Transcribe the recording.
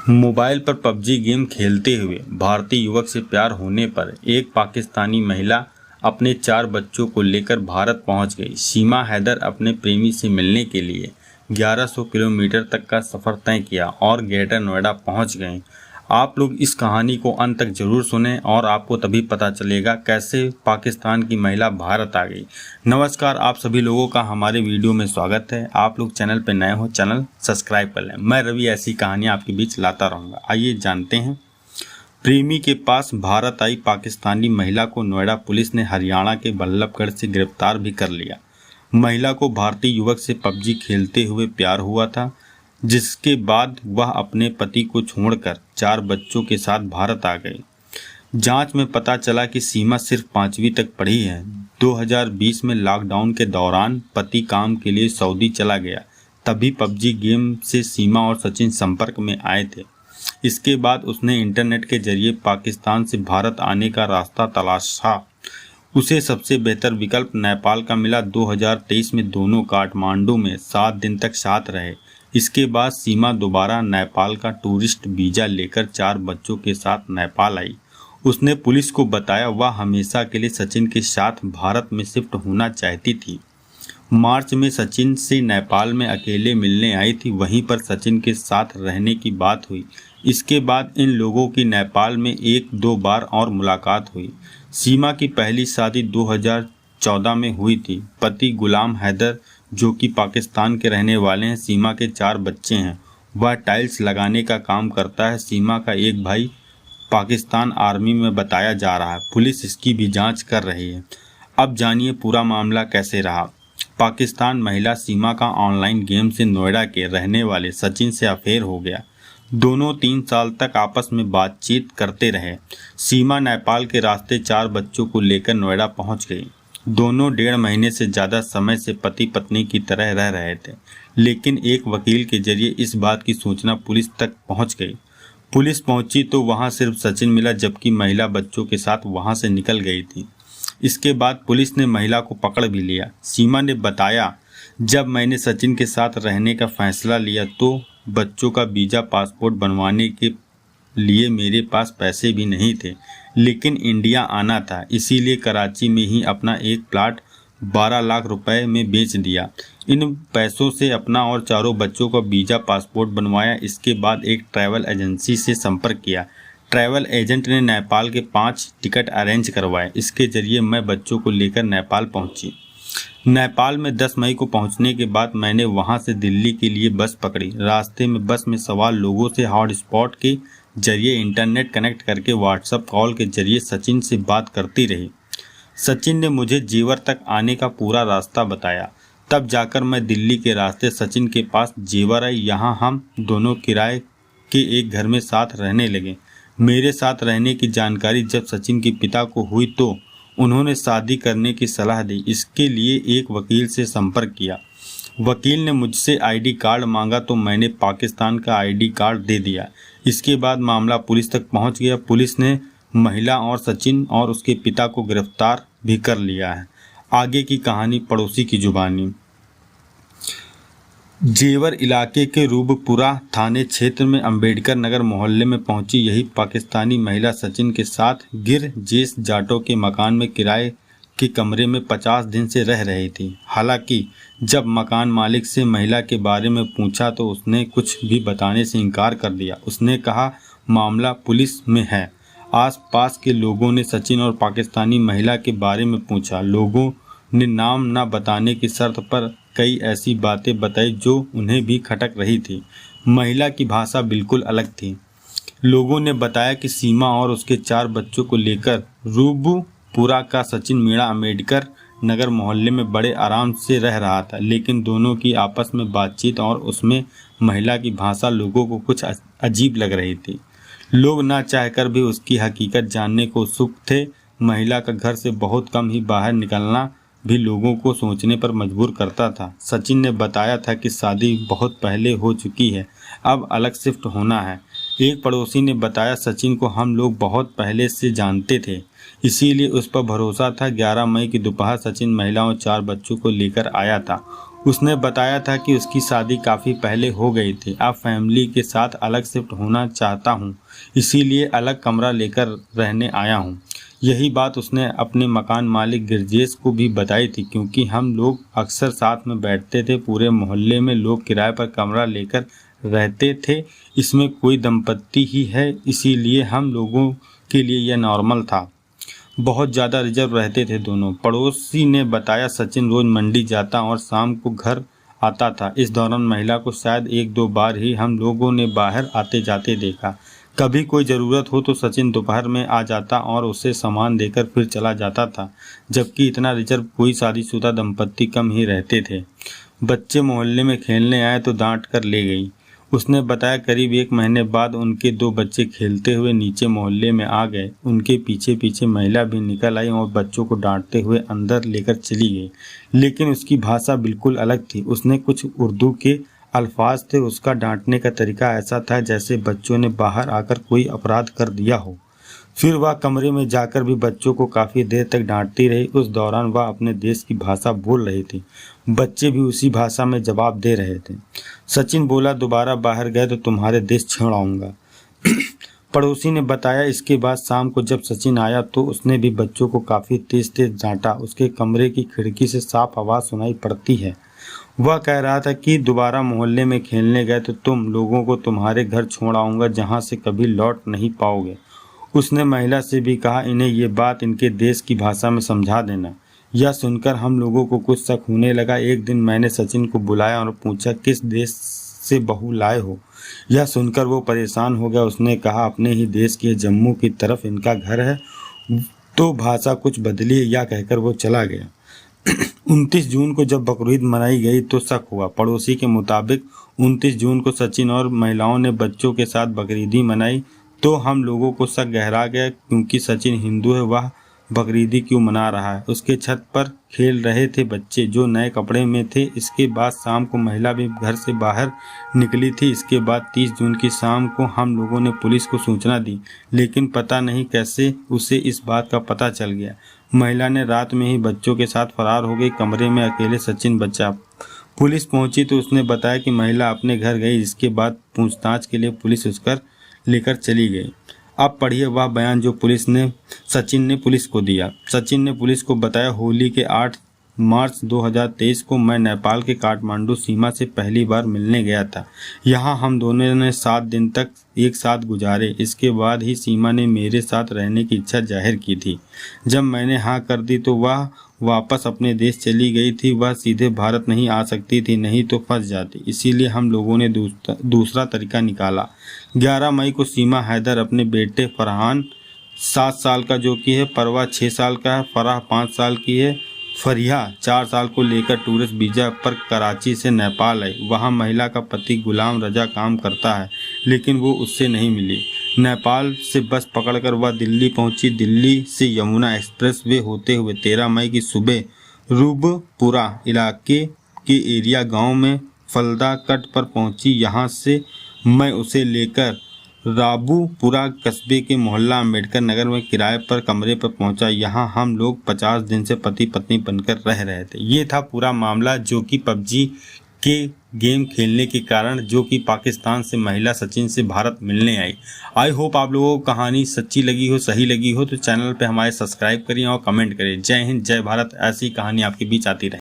Mobile पर PUBG game खेलते हुए भारतीय युवक से प्यार होने पर एक पाकिस्तानी महिला अपने 4 बच्चों को लेकर भारत पहुंच गई। सीमा हैदर अपने प्रेमी से मिलने के लिए 1100 किलोमीटर तक का सफ़र तय किया और ग्रेटर नोएडा पहुंच गए। आप लोग इस कहानी को अंत तक जरूर सुनें और आपको तभी पता चलेगा कैसे पाकिस्तान की महिला भारत आ गई। नमस्कार, आप सभी लोगों का हमारे वीडियो में स्वागत है। आप लोग चैनल पर नए हो, चैनल सब्सक्राइब कर लें। मैं रवि ऐसी कहानियाँ आपके बीच लाता रहूँगा। आइए जानते हैं। प्रेमी के पास भारत आई पाकिस्तानी महिला को नोएडा पुलिस ने हरियाणा के बल्लभगढ़ से गिरफ्तार भी कर लिया। महिला को भारतीय युवक से पबजी खेलते हुए प्यार हुआ था, जिसके बाद वह अपने पति को छोड़कर 4 बच्चों के साथ भारत आ गई। जांच में पता चला कि सीमा सिर्फ 5वीं तक पढ़ी है। 2020 में लॉकडाउन के दौरान पति काम के लिए सऊदी चला गया, तभी पबजी गेम से सीमा और सचिन संपर्क में आए थे। इसके बाद उसने इंटरनेट के जरिए पाकिस्तान से भारत आने का रास्ता तलाशा। उसे सबसे बेहतर विकल्प नेपाल का मिला। 2023 में दोनों काठमांडू में 7 दिन तक साथ रहे। इसके बाद सीमा दोबारा नेपाल का टूरिस्ट वीज़ा लेकर 4 बच्चों के साथ नेपाल आई। उसने पुलिस को बताया वह हमेशा के लिए सचिन के साथ भारत में शिफ्ट होना चाहती थी। मार्च में सचिन से नेपाल में अकेले मिलने आई थी, वहीं पर सचिन के साथ रहने की बात हुई। इसके बाद इन लोगों की नेपाल में 1-2 बार और मुलाकात हुई। सीमा की पहली शादी 2014 में हुई थी। पति गुलाम हैदर, जो कि पाकिस्तान के रहने वाले हैं। सीमा के 4 बच्चे हैं। वह टाइल्स लगाने का काम करता है। सीमा का एक भाई पाकिस्तान आर्मी में बताया जा रहा है। पुलिस इसकी भी जांच कर रही है। अब जानिए पूरा मामला कैसे रहा। पाकिस्तान महिला सीमा का ऑनलाइन गेम से नोएडा के रहने वाले सचिन से अफेयर हो गया। दोनों 3 साल तक आपस में बातचीत करते रहे। सीमा नेपाल के रास्ते 4 बच्चों को लेकर नोएडा पहुंच गई। दोनों 1.5 महीने से ज़्यादा समय से पति पत्नी की तरह रह रहे थे, लेकिन एक वकील के जरिए इस बात की सूचना पुलिस तक पहुंच गई। पुलिस पहुंची तो वहां सिर्फ सचिन मिला, जबकि महिला बच्चों के साथ वहां से निकल गई थी। इसके बाद पुलिस ने महिला को पकड़ भी लिया। सीमा ने बताया, जब मैंने सचिन के साथ रहने का फैसला लिया तो बच्चों का वीज़ा पासपोर्ट बनवाने के लिए मेरे पास पैसे भी नहीं थे, लेकिन इंडिया आना था, इसीलिए कराची में ही अपना एक प्लाट 12 लाख रुपए में बेच दिया। इन पैसों से अपना और 4 बच्चों का वीज़ा पासपोर्ट बनवाया। इसके बाद एक ट्रैवल एजेंसी से संपर्क किया। ट्रैवल एजेंट ने नेपाल के 5 टिकट अरेंज करवाए। इसके जरिए मैं बच्चों को लेकर नेपाल पहुंची। नेपाल में 10 मई को पहुंचने के बाद मैंने वहां से दिल्ली के लिए बस पकड़ी। रास्ते में बस में सवार लोगों से हॉटस्पॉट के जरिए इंटरनेट कनेक्ट करके व्हाट्सएप कॉल के जरिए सचिन से बात करती रही। सचिन ने मुझे जेवर तक आने का पूरा रास्ता बताया। तब जाकर मैं दिल्ली के रास्ते सचिन के पास जेवर आई। यहाँ हम दोनों किराए के एक घर में साथ रहने लगे। मेरे साथ रहने की जानकारी जब सचिन के पिता को हुई तो उन्होंने शादी करने की सलाह दी। इसके लिए एक वकील से संपर्क किया। वकील ने मुझसे आईडी कार्ड मांगा तो मैंने पाकिस्तान का आईडी कार्ड दे दिया। इसके बाद मामला पुलिस तक पहुंच गया। पुलिस ने महिला और सचिन और उसके पिता को गिरफ्तार भी कर लिया है। आगे की कहानी पड़ोसी की जुबानी। जेवर इलाके के रूबपुरा थाने क्षेत्र में अंबेडकर नगर मोहल्ले में पहुंची यही पाकिस्तानी महिला सचिन के साथ गिर जेस जाटो के मकान में किराए के कमरे में 50 दिन से रह रही थी। हालांकि जब मकान मालिक से महिला के बारे में पूछा तो उसने कुछ भी बताने से इनकार कर दिया। उसने कहा मामला पुलिस में है। आसपास के लोगों ने सचिन और पाकिस्तानी महिला के बारे में पूछा। लोगों ने नाम न बताने की शर्त पर कई ऐसी बातें बताई जो उन्हें भी खटक रही थी। महिला की भाषा बिल्कुल अलग थी। लोगों ने बताया कि सीमा और उसके 4 बच्चों को लेकर रूबपुरा का सचिन मीणा अम्बेडकर नगर मोहल्ले में बड़े आराम से रह रहा था, लेकिन दोनों की आपस में बातचीत और उसमें महिला की भाषा लोगों को कुछ अजीब लग रही थी। लोग ना चाहकर भी उसकी हकीकत जानने को उत्सुक थे। महिला का घर से बहुत कम ही बाहर निकलना भी लोगों को सोचने पर मजबूर करता था। सचिन ने बताया था कि शादी बहुत पहले हो चुकी है, अब अलग शिफ्ट होना है। एक पड़ोसी ने बताया सचिन को हम लोग बहुत पहले से जानते थे, इसीलिए उस पर भरोसा था। 11 मई की दोपहर सचिन महिला और 4 बच्चों को लेकर आया था। उसने बताया था कि उसकी शादी काफ़ी पहले हो गई थी, अब फैमिली के साथ अलग शिफ्ट होना चाहता हूँ, इसीलिए अलग कमरा लेकर रहने आया हूँ। यही बात उसने अपने मकान मालिक गिरजेश को भी बताई थी, क्योंकि हम लोग अक्सर साथ में बैठते थे। पूरे मोहल्ले में लोग किराए पर कमरा लेकर रहते थे, इसमें कोई दंपत्ति ही है, इसीलिए हम लोगों के लिए यह नॉर्मल था। बहुत ज़्यादा रिजर्व रहते थे दोनों। पड़ोसी ने बताया सचिन रोज मंडी जाता और शाम को घर आता था। इस दौरान महिला को शायद 1-2 बार ही हम लोगों ने बाहर आते जाते देखा। कभी कोई ज़रूरत हो तो सचिन दोपहर में आ जाता और उसे सामान देकर फिर चला जाता था, जबकि इतना रिजर्व कोई शादीशुदा दंपत्ति कम ही रहते थे। बच्चे मोहल्ले में खेलने आए तो डांट कर ले गई। उसने बताया करीब 1 महीने बाद उनके 2 बच्चे खेलते हुए नीचे मोहल्ले में आ गए। उनके पीछे पीछे महिला भी निकल आई और बच्चों को डांटते हुए अंदर लेकर चली गई, लेकिन उसकी भाषा बिल्कुल अलग थी। उसने कुछ उर्दू के अल्फाज थे। उसका डांटने का तरीका ऐसा था जैसे बच्चों ने बाहर आकर कोई अपराध कर दिया हो। फिर वह कमरे में जाकर भी बच्चों को काफ़ी देर तक डांटती रही। उस दौरान वह अपने देश की भाषा बोल रही थी, बच्चे भी उसी भाषा में जवाब दे रहे थे। सचिन बोला, दोबारा बाहर गए तो तुम्हारे देश छुड़ाऊंगा। पड़ोसी ने बताया इसके बाद शाम को जब सचिन आया तो उसने भी बच्चों को काफ़ी तेज तेज डांटा। उसके कमरे की खिड़की से साफ आवाज़ सुनाई पड़ती है। वह कह रहा था कि दोबारा मोहल्ले में खेलने गए तो तुम लोगों को तुम्हारे घर छोड़ आऊँगा, जहाँ से कभी लौट नहीं पाओगे। उसने महिला से भी कहा, इन्हें ये बात इनके देश की भाषा में समझा देना। यह सुनकर हम लोगों को कुछ शक होने लगा। एक दिन मैंने सचिन को बुलाया और पूछा, किस देश से बहू लाए हो? यह सुनकर वो परेशान हो गया। उसने कहा, अपने ही देश के जम्मू की तरफ इनका घर है। तो भाषा कुछ बदली है, या कहकर वो चला गया। 29 जून को जब बकरीद मनाई गई तो शक हुआ। पड़ोसी के मुताबिक 29 जून को सचिन और महिलाओं ने बच्चों के साथ बकरीदी मनाई, तो हम लोगों को शक गहरा गया, क्योंकि सचिन हिंदू है, वह बकरीदी क्यों मना रहा है। उसके छत पर खेल रहे थे बच्चे जो नए कपड़े में थे। इसके बाद शाम को महिला भी घर से बाहर निकली थी। इसके बाद 30 जून की शाम को हम लोगों ने पुलिस को सूचना दी, लेकिन पता नहीं कैसे उसे इस बात का पता चल गया। महिला ने रात में ही बच्चों के साथ फरार हो गई। कमरे में अकेले सचिन बचा। पुलिस पहुंची तो उसने बताया कि महिला अपने घर गई। इसके बाद पूछताछ के लिए पुलिस उसकर लेकर चली गई। अब पढ़िए वह बयान जो सचिन ने पुलिस को दिया। सचिन ने पुलिस को बताया, होली के 8 मार्च 2023 को मैं नेपाल के काठमांडू सीमा से पहली बार मिलने गया था। यहाँ हम दोनों ने 7 दिन तक एक साथ गुजारे। इसके बाद ही सीमा ने मेरे साथ रहने की इच्छा जाहिर की थी। जब मैंने हाँ कर दी तो वह वापस अपने देश चली गई थी। वह सीधे भारत नहीं आ सकती थी, नहीं तो फंस जाती। इसीलिए हम लोगों ने दूसरा तरीका निकाला। 11 मई को सीमा हैदर अपने बेटे फरहान 7 साल का जो कि है, परवा 6 साल का है, फराह 5 साल की है, फरिया 4 साल को लेकर टूरिस्ट वीज़ा पर कराची से नेपाल आई। वहाँ महिला का पति गुलाम रजा काम करता है, लेकिन वो उससे नहीं मिली। नेपाल से बस पकड़कर वह दिल्ली पहुंची। दिल्ली से यमुना एक्सप्रेस वे होते हुए 13 मई की सुबह रूपपुरा इलाके के एरिया गांव में फलदा कट पर पहुंची। यहां से मैं उसे लेकर राबूपुरा कस्बे के मोहल्ला अम्बेडकर नगर में किराए पर कमरे पर पहुंचा। यहां हम लोग 50 दिन से पति पत्नी बनकर रह रहे थे। ये था पूरा मामला, जो कि पबजी के गेम खेलने के कारण जो कि पाकिस्तान से महिला सचिन से भारत मिलने आई। आई होप आप लोगों को कहानी सच्ची लगी हो, सही लगी हो तो चैनल पे हमारे सब्सक्राइब करिए और कमेंट करिए। जय हिंद, जय भारत। ऐसी कहानी आपके बीच आती रहे।